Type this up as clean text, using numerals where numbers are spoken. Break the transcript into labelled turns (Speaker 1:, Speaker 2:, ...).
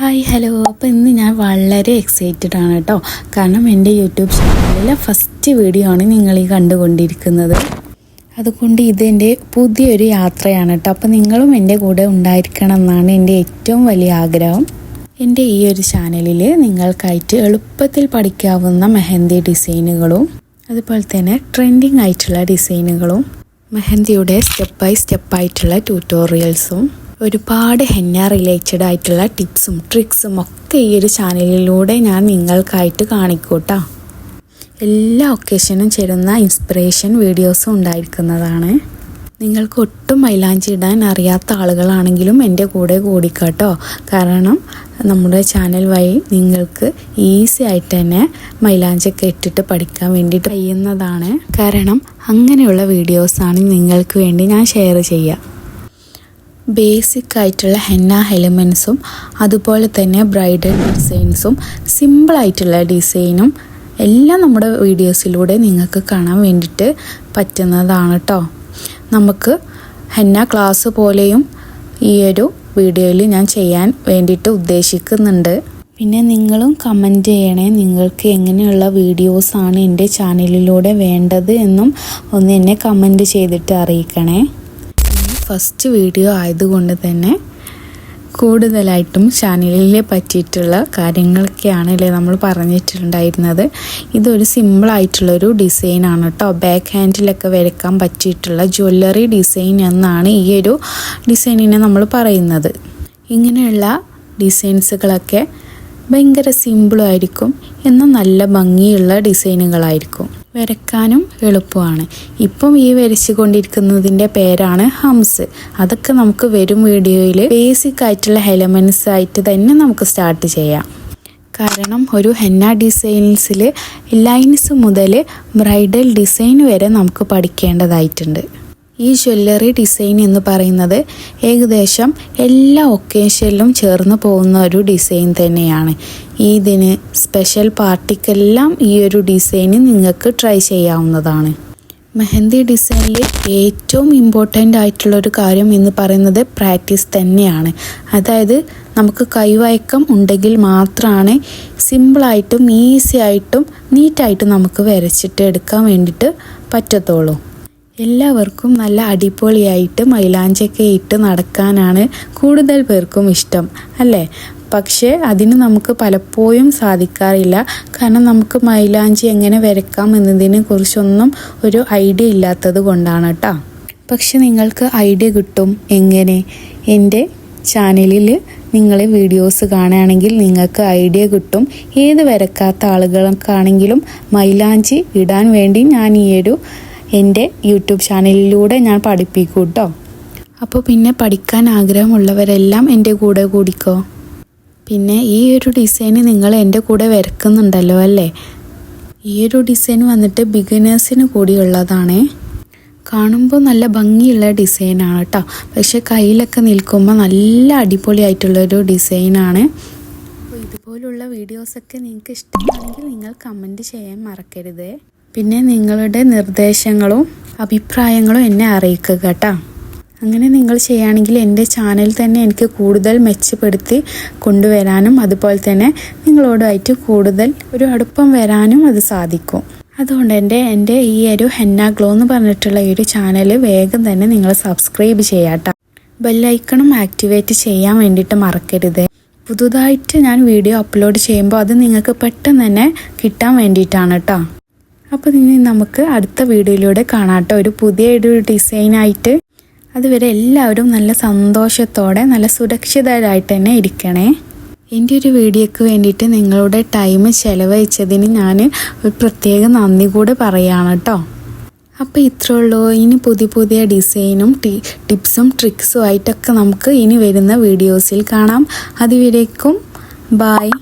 Speaker 1: Hi hello. അപ്പോൾ ഇന്ന് ഞാൻ വളരെ എക്സൈറ്റഡ് ആണ് കേട്ടോ. കാരണം എൻ്റെ യൂട്യൂബ് ചാനലിലെ ഫസ്റ്റ് വീഡിയോ ആണ് നിങ്ങൾ ഈ കണ്ടുകൊണ്ടിരിക്കുന്നത്. അതുകൊണ്ട് ഇതെൻ്റെ പുതിയൊരു യാത്രയാണ് കേട്ടോ. അപ്പോൾ നിങ്ങളും എൻ്റെ കൂടെ ഉണ്ടായിരിക്കണം എന്നാണ് എൻ്റെ ഏറ്റവും വലിയ ആഗ്രഹം. എൻ്റെ ഈ ഒരു ചാനലിൽ നിങ്ങൾക്കായിട്ട് എളുപ്പത്തിൽ പഠിക്കാവുന്ന മെഹന്തി ഡിസൈനുകളും അതുപോലെ തന്നെ ട്രെൻഡിങ് ആയിട്ടുള്ള ഡിസൈനുകളും മെഹന്തിയുടെ സ്റ്റെപ്പ് ബൈ സ്റ്റെപ്പായിട്ടുള്ള ട്യൂട്ടോറിയൽസും ഒരുപാട് ഹെന്ന റിലേറ്റഡ് ആയിട്ടുള്ള ടിപ്സും ട്രിക്സും ഒക്കെ ഈ ഒരു ചാനലിലൂടെ ഞാൻ നിങ്ങൾക്കായിട്ട് കാണിക്കൂട്ടോ. എല്ലാ ഒക്കേഷനും ചേരുന്ന ഇൻസ്പിറേഷൻ വീഡിയോസും ഉണ്ടായിരിക്കുന്നതാണ്. നിങ്ങൾക്ക് ഒട്ടും മൈലാഞ്ചി ഇടാൻ അറിയാത്ത ആളുകളാണെങ്കിലും എൻ്റെ കൂടെ കൂടിക്കാട്ടോ. കാരണം നമ്മുടെ ചാനൽ വഴി നിങ്ങൾക്ക് ഈസി ആയിട്ട് തന്നെ മൈലാഞ്ചിയൊക്കെ ഇട്ടിട്ട് പഠിക്കാൻ വേണ്ടിയിട്ട് കഴിയുന്നതാണ്. കാരണം അങ്ങനെയുള്ള വീഡിയോസാണ് നിങ്ങൾക്ക് വേണ്ടി ഞാൻ ഷെയർ ചെയ്യുക. ബേസിക് ആയിട്ടുള്ള ഹെന്ന എലിമെൻസും അതുപോലെ തന്നെ ബ്രൈഡൽ ഡിസൈൻസും സിമ്പിളായിട്ടുള്ള ഡിസൈനും എല്ലാം നമ്മുടെ വീഡിയോസിലൂടെ നിങ്ങൾക്ക് കാണാൻ വേണ്ടിയിട്ട് പറ്റുന്നതാണ് കേട്ടോ. നമുക്ക് ഹെന്ന ക്ലാസ് പോലെയും ഈ ഒരു വീഡിയോയിൽ ഞാൻ ചെയ്യാൻ വേണ്ടിയിട്ട് ഉദ്ദേശിക്കുന്നുണ്ട്. പിന്നെ നിങ്ങളും കമൻറ്റ് ചെയ്യണേ, നിങ്ങൾക്ക് എങ്ങനെയുള്ള വീഡിയോസാണ് എൻ്റെ ചാനലിലൂടെ വേണ്ടത് എന്നും ഒന്ന് എന്നെ കമൻറ്റ് ചെയ്തിട്ട് അറിയിക്കണേ. ഫസ്റ്റ് വീഡിയോ ആയതുകൊണ്ട് തന്നെ കൂടുതലായിട്ടും ചാനലിലെ പറ്റിയിട്ടുള്ള കാര്യങ്ങളൊക്കെയാണല്ലേ നമ്മൾ പറഞ്ഞിട്ടുണ്ടായിരുന്നത്. ഇതൊരു സിമ്പിളായിട്ടുള്ളൊരു ഡിസൈനാണ് കേട്ടോ. ബാക്ക് ഹാൻഡിലൊക്കെ വരയ്ക്കാൻ പറ്റിയിട്ടുള്ള ജ്വല്ലറി ഡിസൈൻ എന്നാണ് ഈ ഒരു ഡിസൈനിനെ നമ്മൾ പറയുന്നത്. ഇങ്ങനെയുള്ള ഡിസൈൻസുകളൊക്കെ ഭയങ്കര സിമ്പിളായിരിക്കും, എന്നാൽ നല്ല ഭംഗിയുള്ള ഡിസൈനുകളായിരിക്കും. വരയ്ക്കാനും എളുപ്പമാണ്. ഇപ്പം ഈ വരച്ചു കൊണ്ടിരിക്കുന്നതിൻ്റെ പേരാണ് ഹംസ്. അതൊക്കെ നമുക്ക് വരും വീഡിയോയിൽ ബേസിക് ആയിട്ടുള്ള എലമെൻറ്റ്സ് ആയിട്ട് തന്നെ നമുക്ക് സ്റ്റാർട്ട് ചെയ്യാം. കാരണം ഒരു ഹെന്ന ഡിസൈൻസിൽ ലൈൻസ് മുതൽ ബ്രൈഡൽ ഡിസൈൻ വരെ നമുക്ക് പഠിക്കേണ്ടതായിട്ടുണ്ട്. ഈ ജ്വല്ലറി ഡിസൈൻ എന്ന് പറയുന്നത് ഏകദേശം എല്ലാ ഒക്കേഷനിലും ചേർന്ന് പോകുന്ന ഒരു ഡിസൈൻ തന്നെയാണ്. ഇതിന് സ്പെഷ്യൽ പാർട്ടിക്കെല്ലാം ഈ ഒരു ഡിസൈൻ നിങ്ങൾക്ക് ട്രൈ ചെയ്യാവുന്നതാണ്. മെഹന്തി ഡിസൈനിൽ ഏറ്റവും ഇമ്പോർട്ടൻ്റ് ആയിട്ടുള്ളൊരു കാര്യം എന്ന് പറയുന്നത് പ്രാക്ടീസ് തന്നെയാണ്. അതായത് നമുക്ക് കൈവഴക്കം ഉണ്ടെങ്കിൽ മാത്രമാണ് സിമ്പിളായിട്ടും ഈസി ആയിട്ടും നീറ്റായിട്ടും നമുക്ക് വരച്ചിട്ട് എടുക്കാൻ വേണ്ടിയിട്ട് പറ്റത്തുള്ളൂ. എല്ലാവർക്കും നല്ല അടിപൊളിയായിട്ട് മൈലാഞ്ചിയൊക്കെ ഇട്ട് നടക്കാനാണ് കൂടുതൽ പേർക്കും ഇഷ്ടം അല്ലേ? പക്ഷേ അതിന് നമുക്ക് പലപ്പോഴും സാധിക്കാറില്ല. കാരണം നമുക്ക് മൈലാഞ്ചി എങ്ങനെ വരയ്ക്കാം എന്നതിനെ കുറിച്ചൊന്നും ഒരു ഐഡിയ ഇല്ലാത്തത് കൊണ്ടാണ് കേട്ടോ. പക്ഷെ നിങ്ങൾക്ക് ഐഡിയ കിട്ടും എങ്ങനെ? എൻ്റെ ചാനലിൽ നിങ്ങൾ വീഡിയോസ് കാണുകയാണെങ്കിൽ നിങ്ങൾക്ക് ഐഡിയ കിട്ടും. ഏത് വരക്കാത്ത ആളുകൾക്കാണെങ്കിലും മൈലാഞ്ചി ഇടാൻ വേണ്ടി ഞാൻ ഈ ഒരു എൻ്റെ യൂട്യൂബ് ചാനലിലൂടെ ഞാൻ പഠിപ്പിക്കും കേട്ടോ. അപ്പോൾ പിന്നെ പഠിക്കാൻ ആഗ്രഹമുള്ളവരെല്ലാം എൻ്റെ കൂടെ കൂടിക്കോ. പിന്നെ ഈ ഒരു ഡിസൈൻ നിങ്ങൾ എൻ്റെ കൂടെ വരക്കുന്നുണ്ടല്ലോ അല്ലേ? ഈ ഒരു ഡിസൈൻ വന്നിട്ട് ബിഗിനേഴ്സിന് കൂടിയുള്ളതാണ്. കാണുമ്പോൾ നല്ല ഭംഗിയുള്ള ഡിസൈനാണ് കേട്ടോ. പക്ഷെ കയ്യിലൊക്കെ നിൽക്കുമ്പോൾ നല്ല അടിപൊളിയായിട്ടുള്ളൊരു ഡിസൈനാണ്. അപ്പോൾ ഇതുപോലുള്ള വീഡിയോസൊക്കെ നിങ്ങൾക്ക് ഇഷ്ടമാണെങ്കിൽ നിങ്ങൾ കമൻറ്റ് ചെയ്യാൻ മറക്കരുത്. പിന്നെ നിങ്ങളുടെ നിർദ്ദേശങ്ങളും അഭിപ്രായങ്ങളും എന്നെ അറിയിക്കുക കേട്ടോ. അങ്ങനെ നിങ്ങൾ ചെയ്യുകയാണെങ്കിൽ എൻ്റെ ചാനൽ തന്നെ എനിക്ക് കൂടുതൽ മെച്ചപ്പെടുത്തി കൊണ്ടുവരാനും അതുപോലെ തന്നെ നിങ്ങളോടായിട്ട് കൂടുതൽ ഒരു അടുപ്പം വരാനും അത് സാധിക്കും. അതുകൊണ്ട് എൻ്റെ ഈ ഒരു ഹെന്ന ഗ്ലോ എന്ന് പറഞ്ഞിട്ടുള്ള ഈ ഒരു ചാനൽ വേഗം തന്നെ നിങ്ങൾ സബ്സ്ക്രൈബ് ചെയ്യാട്ടോ. ബെല്ലൈക്കണും ആക്ടിവേറ്റ് ചെയ്യാൻ വേണ്ടിയിട്ട് മറക്കരുത്. പുതുതായിട്ട് ഞാൻ വീഡിയോ അപ്ലോഡ് ചെയ്യുമ്പോൾ അത് നിങ്ങൾക്ക് പെട്ടെന്ന് തന്നെ കിട്ടാൻ വേണ്ടിയിട്ടാണ് കേട്ടോ. അപ്പോൾ ഇനി നമുക്ക് അടുത്ത വീഡിയോയിലൂടെ കാണാട്ടോ, ഒരു പുതിയൊരു ഡിസൈനായിട്ട്. അതുവരെ എല്ലാവരും നല്ല സന്തോഷത്തോടെ നല്ല സുരക്ഷിതരായിട്ട് തന്നെ ഇരിക്കണേ. എൻ്റെ ഒരു വീഡിയോയ്ക്ക് വേണ്ടിയിട്ട് നിങ്ങളുടെ ടൈം ചെലവഴിച്ചതിന് ഞാൻ ഒരു പ്രത്യേക നന്ദി കൂടെ പറയുകയാണ് കേട്ടോ. അപ്പോൾ ഇത്രേ ഉള്ളൂ. ഇനി പുതിയ ഡിസൈനും ടിപ്സും ട്രിക്സും ആയിട്ടൊക്കെ നമുക്ക് ഇനി വരുന്ന വീഡിയോസിൽ കാണാം. അതുവരേക്കും ബായ്.